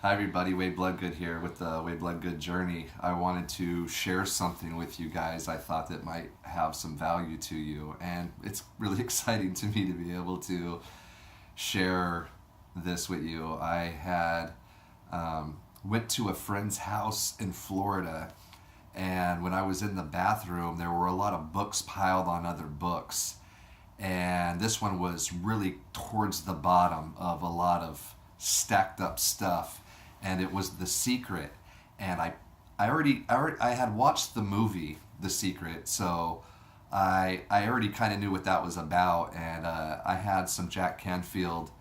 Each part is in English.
Hi everybody, Wade Bloodgood here with the Wade Bloodgood Journey. I wanted to share something with you guys I thought that might have some value to you, and it's really exciting to me to be able to share this with you. I had went to a friend's house in Florida, and when I was in the bathroom, there were a lot of books piled on other books, and this one was really towards the bottom of a lot of stacked up stuff, and it was The Secret. And I had watched the movie The Secret, so I already kind of knew what that was about, and I had some Jack Canfield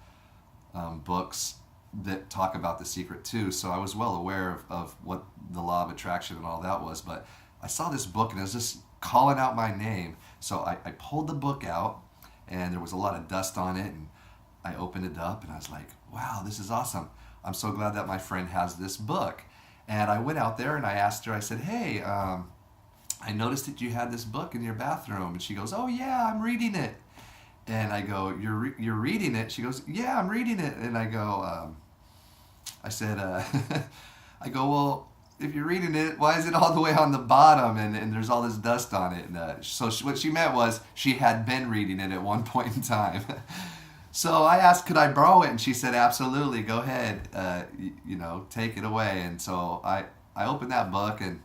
books that talk about The Secret too, so I was well aware of what the law of attraction and all that was. But I saw this book and it was just calling out my name, so I pulled the book out, and there was a lot of dust on it, and I opened it up and I was like, wow, this is awesome. I'm so glad that my friend has this book. And I went out there and I asked her, I said, hey, I noticed that you had this book in your bathroom. And she goes, oh yeah, I'm reading it. And I go, you're reading it? She goes, yeah, I'm reading it. And I go, I said, I go, well, if you're reading it, why is it all the way on the bottom and there's all this dust on it? And what she meant was she had been reading it at one point in time. So I asked, could I borrow it? And she said, absolutely, go ahead, take it away. And so I opened that book, and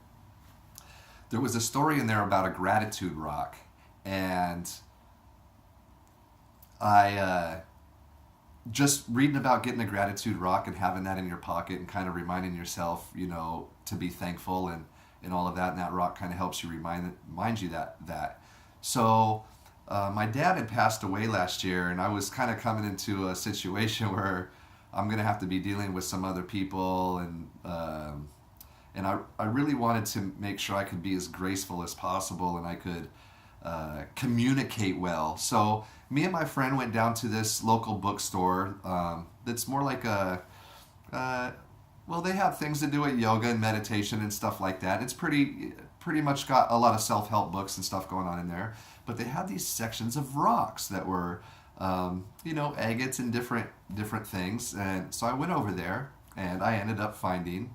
there was a story in there about a gratitude rock. And I just reading about getting a gratitude rock and having that in your pocket and kind of reminding yourself, to be thankful and all of that. And that rock kind of helps you remind you that. So my dad had passed away last year, and I was kind of coming into a situation where I'm going to have to be dealing with some other people, and I really wanted to make sure I could be as graceful as possible and I could communicate well. So me and my friend went down to this local bookstore that's more like well, they have things to do with yoga and meditation and stuff like that. It's pretty much got a lot of self-help books and stuff going on in there. But they had these sections of rocks that were, agates and different things. And so I went over there, and I ended up finding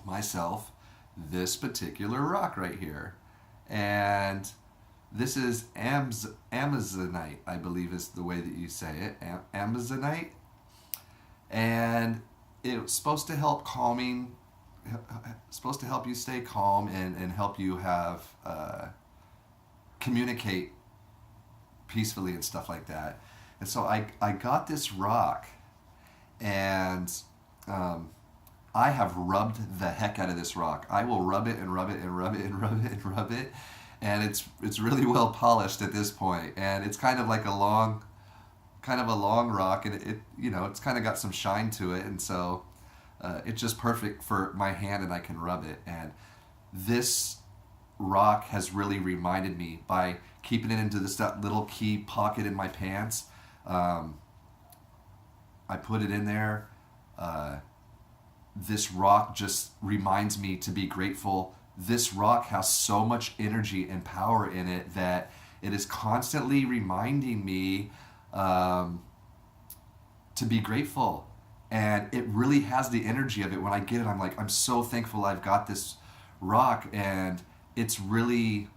myself this particular rock right here. And this is Amazonite, I believe is the way that you say it, Amazonite. And it's supposed to help supposed to help you stay calm and help you have communicate peacefully and stuff like that. And so I got this rock, and I have rubbed the heck out of this rock. I will rub it and rub it and rub it and rub it and rub it, and it's really well polished at this point. And it's kind of like a long rock, and it's kind of got some shine to it, and so it's just perfect for my hand, and I can rub it. And this rock has really reminded me by keeping it into this little key pocket in my pants. I put it in there. This rock just reminds me to be grateful. This rock has so much energy and power in it that it is constantly reminding me to be grateful. And it really has the energy of it. When I get it, I'm like, I'm so thankful I've got this rock, and it's really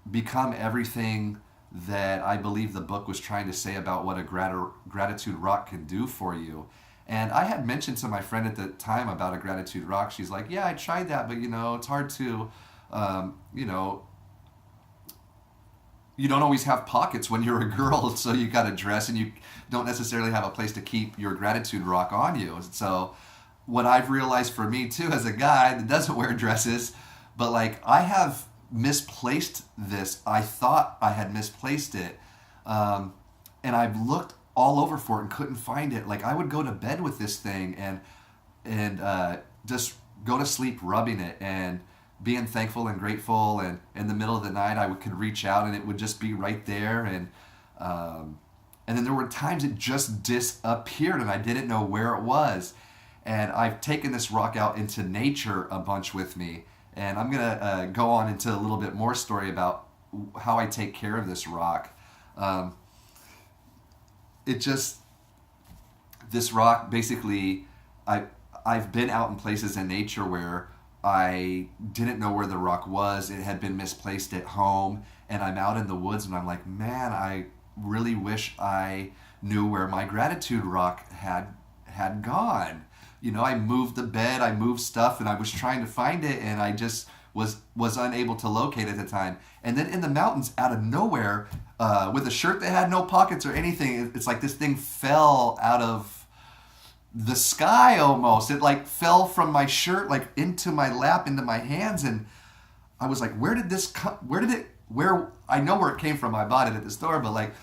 become everything that I believe the book was trying to say about what a gratitude rock can do for you. And I had mentioned to my friend at the time about a gratitude rock. She's like, yeah, I tried that, but it's hard to, you don't always have pockets when you're a girl, so you got to dress, and you don't necessarily have a place to keep your gratitude rock on you. So what I've realized for me too, as a guy that doesn't wear dresses, but like I have misplaced this. I thought I had misplaced it, and I've looked all over for it and couldn't find it. Like I would go to bed with this thing and just go to sleep rubbing it and being thankful and grateful, and in the middle of the night could reach out and it would just be right there, and then there were times it just disappeared and I didn't know where it was. And I've taken this rock out into nature a bunch with me, and I'm gonna go on into a little bit more story about how I take care of this rock. It just, this rock basically, I've been out in places in nature where I didn't know where the rock was. It had been misplaced at home, and I'm out in the woods, and I'm like, man, I really wish I knew where my gratitude rock had gone. I moved the bed, I moved stuff, and I was trying to find it, and I just was unable to locate it at the time. And then in the mountains, out of nowhere, with a shirt that had no pockets or anything, it's like this thing fell out of the sky almost. It like fell from my shirt like into my lap, into my hands, and I was like, where did this come? Where I know where it came from. I bought it at the store, but like,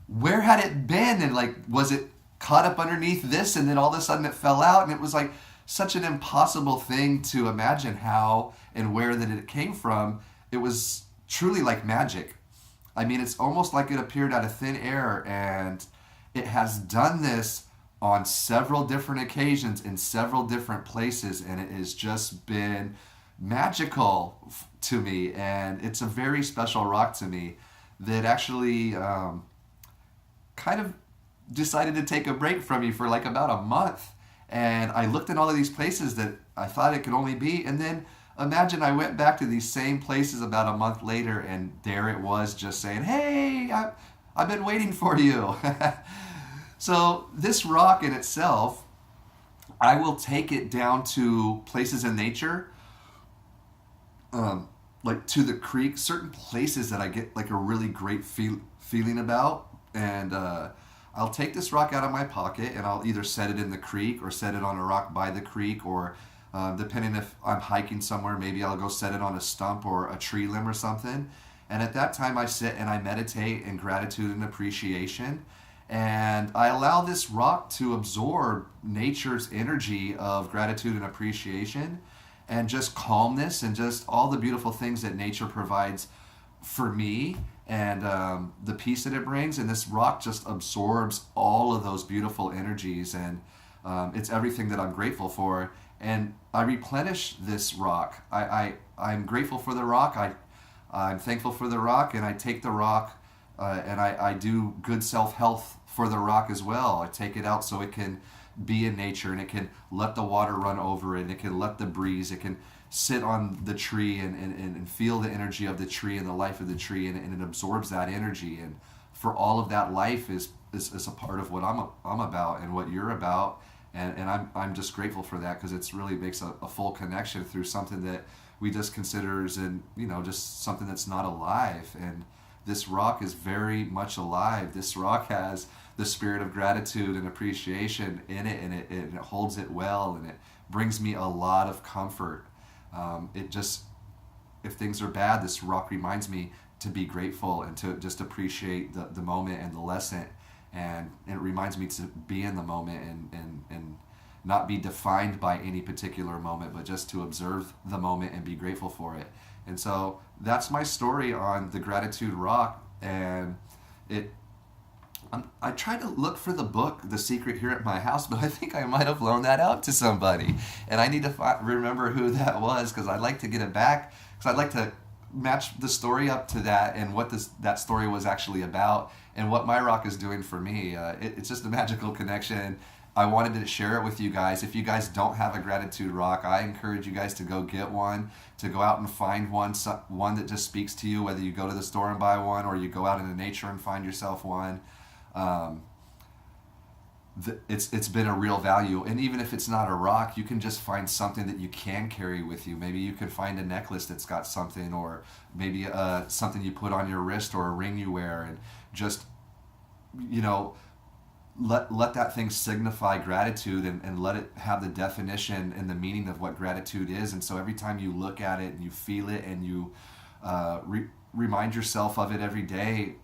where had it been? And like, was it caught up underneath this, and then all of a sudden it fell out? And it was like such an impossible thing to imagine how and where that it came from. It was truly like magic. I mean, it's almost like it appeared out of thin air, and it has done this on several different occasions in several different places, and it has just been magical to me. And it's a very special rock to me that actually kind of decided to take a break from me for like about a month. And I looked in all of these places that I thought it could only be, and then imagine I went back to these same places about a month later, and there it was, just saying, hey, I've been waiting for you. So this rock in itself, I will take it down to places in nature, like to the creek, certain places that I get like a really great feeling about. And I'll take this rock out of my pocket, and I'll either set it in the creek or set it on a rock by the creek, or depending if I'm hiking somewhere, maybe I'll go set it on a stump or a tree limb or something. And at that time I sit and I meditate in gratitude and appreciation. And I allow this rock to absorb nature's energy of gratitude and appreciation, and just calmness, and just all the beautiful things that nature provides for me, and the peace that it brings. And this rock just absorbs all of those beautiful energies, and it's everything that I'm grateful for. And I replenish this rock. I'm grateful for the rock. I'm thankful for the rock, and I take the rock and I do good self-health for the rock as well. I take it out so it can be in nature, and it can let the water run over it, and it can let the breeze, it can sit on the tree and feel the energy of the tree and the life of the tree, and it absorbs that energy. And for all of that, life is a part of what I'm about and what you're about. And I'm just grateful for that, because it's really makes a full connection through something that we just consider as just something that's not alive. And this rock is very much alive. This rock has the spirit of gratitude and appreciation in it, and it holds it well, and it brings me a lot of comfort. If things are bad, this rock reminds me to be grateful and to just appreciate the moment and the lesson. And it reminds me to be in the moment and not be defined by any particular moment, but just to observe the moment and be grateful for it. And so that's my story on the gratitude rock. And I tried to look for the book, The Secret, here at my house, but I think I might have loaned that out to somebody. And I need to remember who that was, because I'd like to get it back, because I'd like to match the story up to that, and what that story was actually about, and what my rock is doing for me. It's just a magical connection. I wanted to share it with you guys. If you guys don't have a gratitude rock, I encourage you guys to go get one, to go out and find one that just speaks to you, whether you go to the store and buy one, or you go out into nature and find yourself one. It's been a real value. And even if it's not a rock, you can just find something that you can carry with you. Maybe you can find a necklace that's got something, or maybe something you put on your wrist, or a ring you wear, and just let that thing signify gratitude, and let it have the definition and the meaning of what gratitude is. And so every time you look at it and you feel it, and you remind yourself of it every day,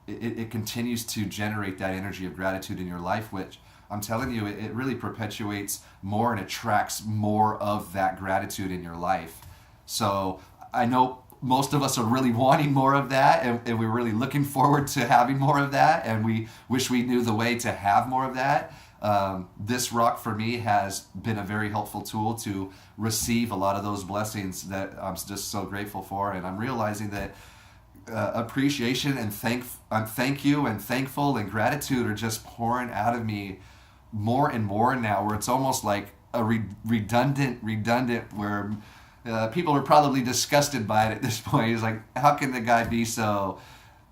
it continues to generate that energy of gratitude in your life, which I'm telling you, it really perpetuates more and attracts more of that gratitude in your life. So I know most of us are really wanting more of that, and we're really looking forward to having more of that, and we wish we knew the way to have more of that. This rock for me has been a very helpful tool to receive a lot of those blessings that I'm just so grateful for. And I'm realizing that appreciation and thank you and thankful and gratitude are just pouring out of me more and more now, where it's almost like a redundant, where people are probably disgusted by it at this point. It's like, how can the guy be so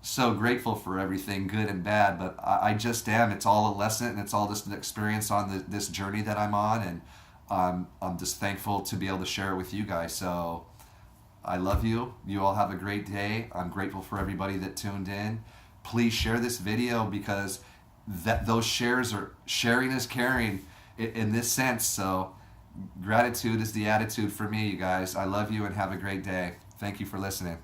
grateful for everything, good and bad? But I just am. It's all a lesson, and it's all just an experience on this journey that I'm on, and I'm just thankful to be able to share it with you guys. So I love you. You all have a great day. I'm grateful for everybody that tuned in. Please share this video, because those sharing is caring in this sense. So gratitude is the attitude for me, you guys. I love you and have a great day. Thank you for listening.